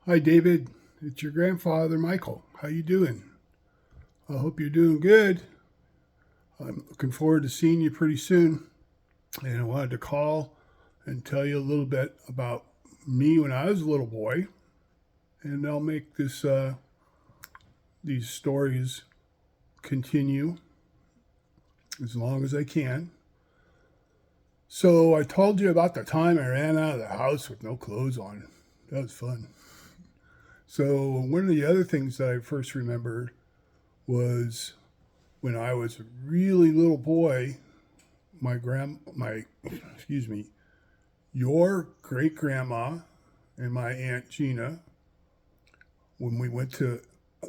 Hi, David. It's your grandfather, Michael. How you doing? I hope you're doing good. I'm looking forward to seeing you pretty soon. And I wanted to call and tell you a little bit about me when I was a little boy. And I'll make these stories continue as long as I can. So I told you about the time I ran out of the house with no clothes on. That was fun. So one of the other things that I first remembered was when I was a really little boy, my excuse me, your great grandma and my aunt Gina, when we went to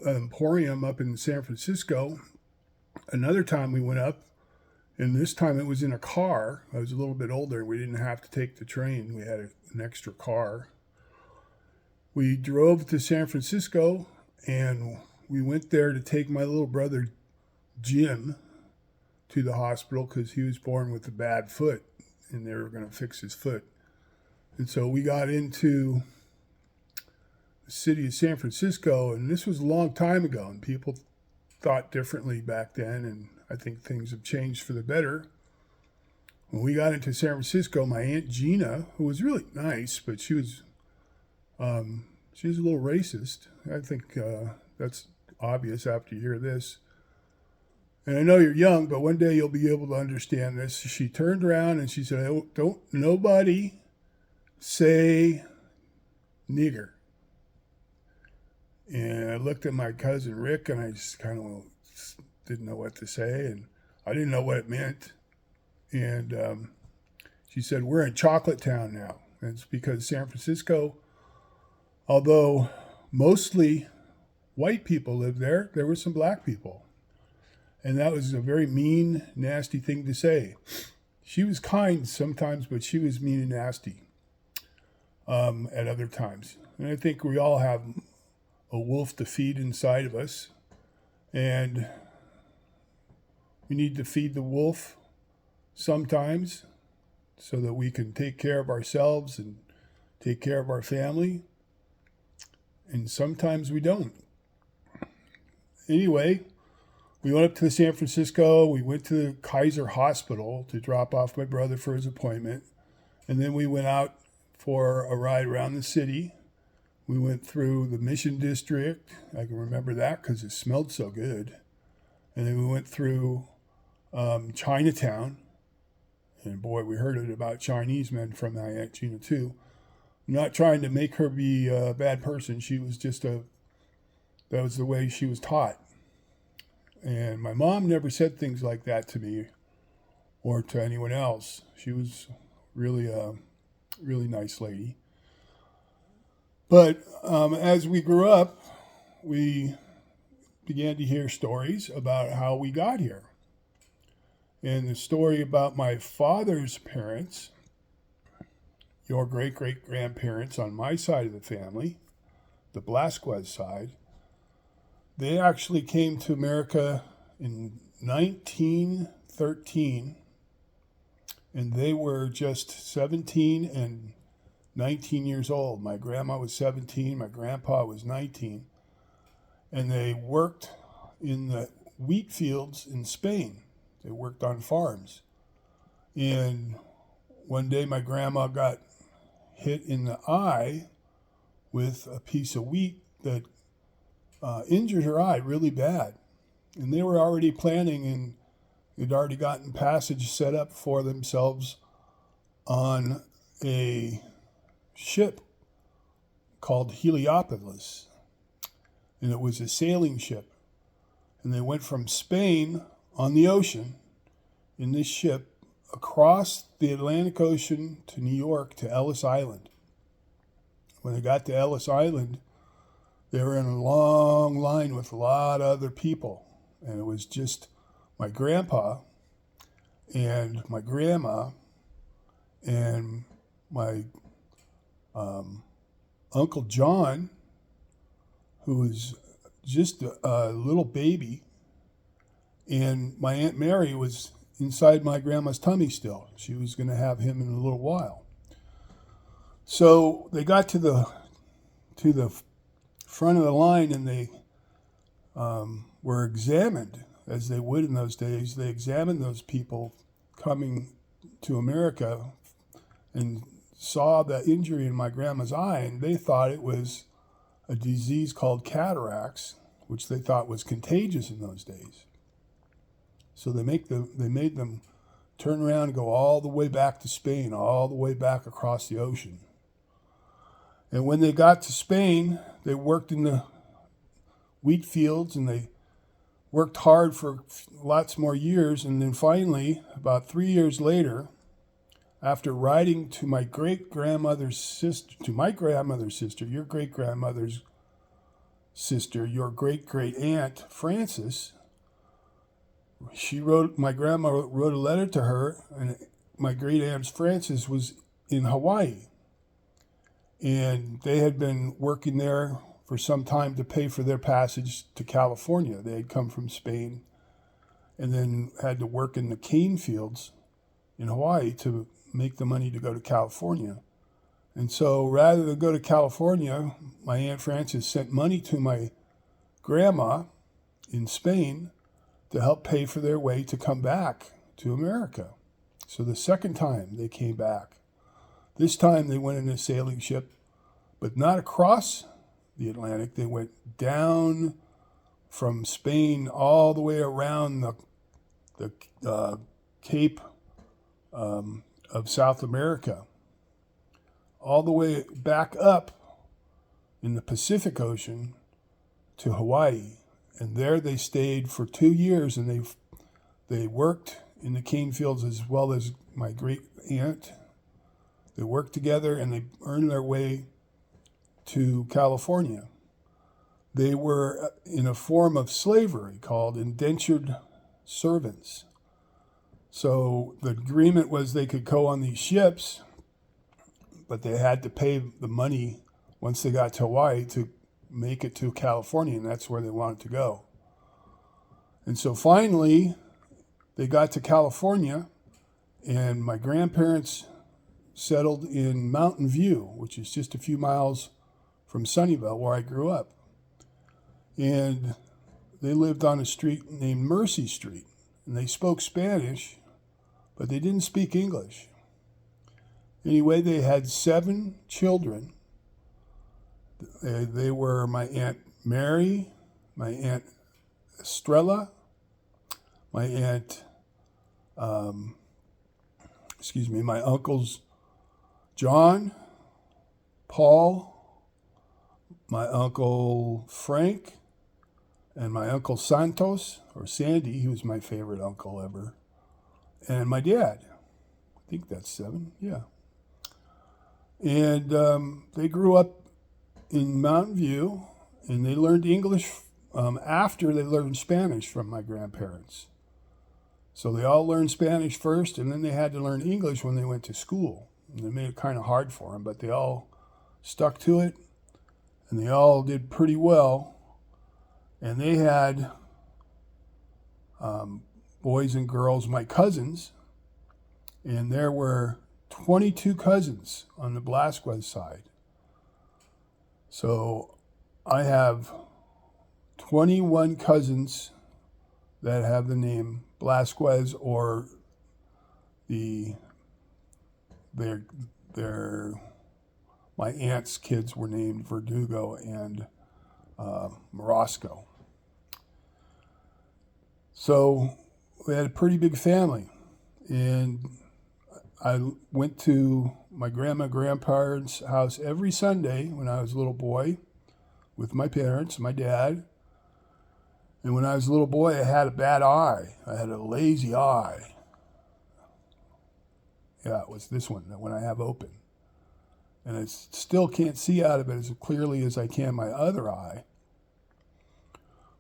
an Emporium up in San Francisco. Another time we went up, and this time it was in a car. I was a little bit older. We didn't have to take the train. We had an extra car. We drove to San Francisco, and we went there to take my little brother Jim to the hospital because he was born with a bad foot and they were going to fix his foot. And so we got into the city of San Francisco, and this was a long time ago, and people thought differently back then, and I think things have changed for the better. When we got into San Francisco, my aunt Gina, who was really nice, but she was a little racist. I think that's obvious after you hear this. And I know you're young, but one day you'll be able to understand this. She turned around and she said, "Oh, don't nobody say nigger." And I looked at my cousin Rick and I just kind of didn't know what to say. And I didn't know what it meant. And she said, "We're in Chocolate Town now." And it's because San Francisco, although mostly white people lived there, there were some black people. And that was a very mean, nasty thing to say. She was kind sometimes, but she was mean and nasty at other times. And I think we all have a wolf to feed inside of us. And we need to feed the wolf sometimes so that we can take care of ourselves and take care of our family. And sometimes we don't. Anyway, we went up to San Francisco. We went to the Kaiser Hospital to drop off my brother for his appointment. And then we went out for a ride around the city. We went through the Mission District. I can remember that because it smelled so good. And then we went through Chinatown. And boy, we heard it about Chinese men from my Aunt Gina too. I'm not trying to make her be a bad person. She was that was the way she was taught. And my mom never said things like that to me or to anyone else. She was really a really nice lady. But as we grew up, we began to hear stories about how we got here. And the story about my father's parents, your great great grandparents on my side of the family, the Blasquez side, they actually came to America in 1913, and they were just 17 and 19 years old. My grandma was 17, my grandpa was 19, and they worked in the wheat fields in Spain. They worked on farms. And one day my grandma got hit in the eye with a piece of wheat that injured her eye really bad. And they were already planning, and they'd already gotten passage set up for themselves on a ship called Heliopolis. And it was a sailing ship. And they went from Spain on the ocean in this ship across the Atlantic Ocean to New York to Ellis Island. When they got to Ellis Island, they were in a long line with a lot of other people. And it was just my grandpa and my grandma and my Uncle John, who was just a little baby. And my Aunt Mary was inside my grandma's tummy still. She was going to have him in a little while. So they got to to the front of the line, and they were examined, as they would in those days. They examined those people coming to America and saw the injury in my grandma's eye, and they thought it was a disease called cataracts, which they thought was contagious in those days. So they made them turn around and go all the way back to Spain, all the way back across the ocean. And when they got to Spain, they worked in the wheat fields, and they worked hard for lots more years. And then finally, about 3 years later, after writing to my great-grandmother's sister, your great-grandmother's sister, your great-great-aunt, Frances, my grandma wrote a letter to her, and my great-aunt Frances was in Hawaii. And they had been working there for some time to pay for their passage to California. They had come from Spain and then had to work in the cane fields in Hawaii to make the money to go to California. And so rather than go to California, my Aunt Frances sent money to my grandma in Spain to help pay for their way to come back to America. So the second time they came back, this time they went in a sailing ship, but not across the Atlantic. They went down from Spain all the way around the Cape of South America, all the way back up in the Pacific Ocean to Hawaii. And there they stayed for 2 years, and they worked in the cane fields as well as my great aunt. They worked together, and they earned their way to California. They were in a form of slavery called indentured servants. So the agreement was they could go on these ships, but they had to pay the money once they got to Hawaii to make it to California, and that's where they wanted to go. And so finally, they got to California, and my grandparents settled in Mountain View, which is just a few miles from Sunnyvale, where I grew up. And they lived on a street named Mercy Street, and they spoke Spanish, but they didn't speak English. Anyway, they had 7 children. They were my Aunt Mary, my Aunt Estrella, my my uncles John, Paul, my uncle Frank, and my uncle Santos, or Sandy. He was my favorite uncle ever. And my dad. I think that's 7, yeah. And they grew up in Mountain View, and they learned English after they learned Spanish from my grandparents. So they all learned Spanish first, and then they had to learn English when they went to school. And they made it kind of hard for them, but they all stuck to it, and they all did pretty well. And they had boys and girls, my cousins, and there were 22 cousins on the Blasquez side. So I have 21 cousins that have the name Blasquez, or my aunt's kids were named Verdugo and Morosco. So we had a pretty big family, and I went to my grandparents' house every Sunday when I was a little boy with my parents, my dad. And when I was a little boy, I had a bad eye. I had a lazy eye. Yeah, it was this one, the one I have open. And I still can't see out of it as clearly as I can my other eye.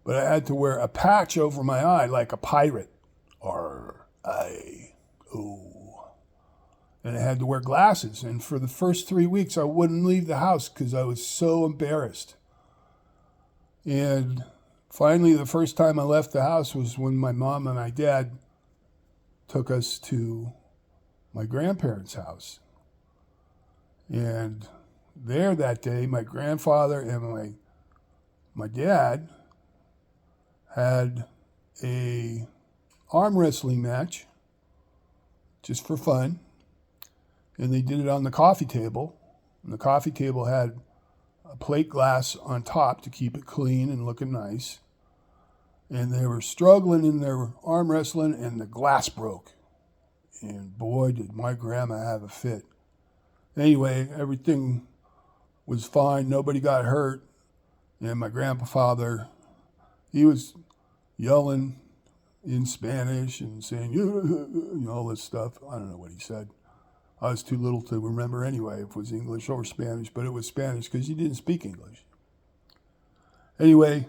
But I had to wear a patch over my eye like a pirate. R-I-O. And I had to wear glasses. And for the first 3 weeks, I wouldn't leave the house because I was so embarrassed. And finally, the first time I left the house was when my mom and my dad took us to my grandparents' house. And there that day, my grandfather and my dad had a arm wrestling match just for fun, and they did it on the coffee table. And the coffee table had a plate glass on top to keep it clean and looking nice. And they were struggling in their arm wrestling, and the glass broke. And boy, did my grandma have a fit. Anyway, everything was fine. Nobody got hurt. And my grandfather, he was yelling in Spanish and saying, you know, all this stuff. I don't know what he said. I was too little to remember anyway if it was English or Spanish, but it was Spanish because he didn't speak English. Anyway,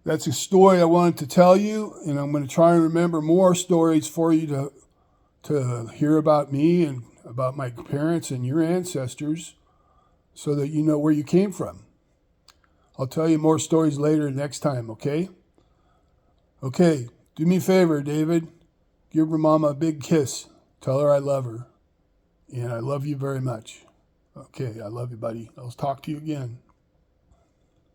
that's a story I wanted to tell you, and I'm going to try and remember more stories for you to hear about me and about my parents and your ancestors so that you know where you came from. I'll tell you more stories later next time, okay? Okay, do me a favor, David. Give your mama a big kiss. Tell her I love her. And I love you very much. Okay, I love you, buddy. I'll talk to you again.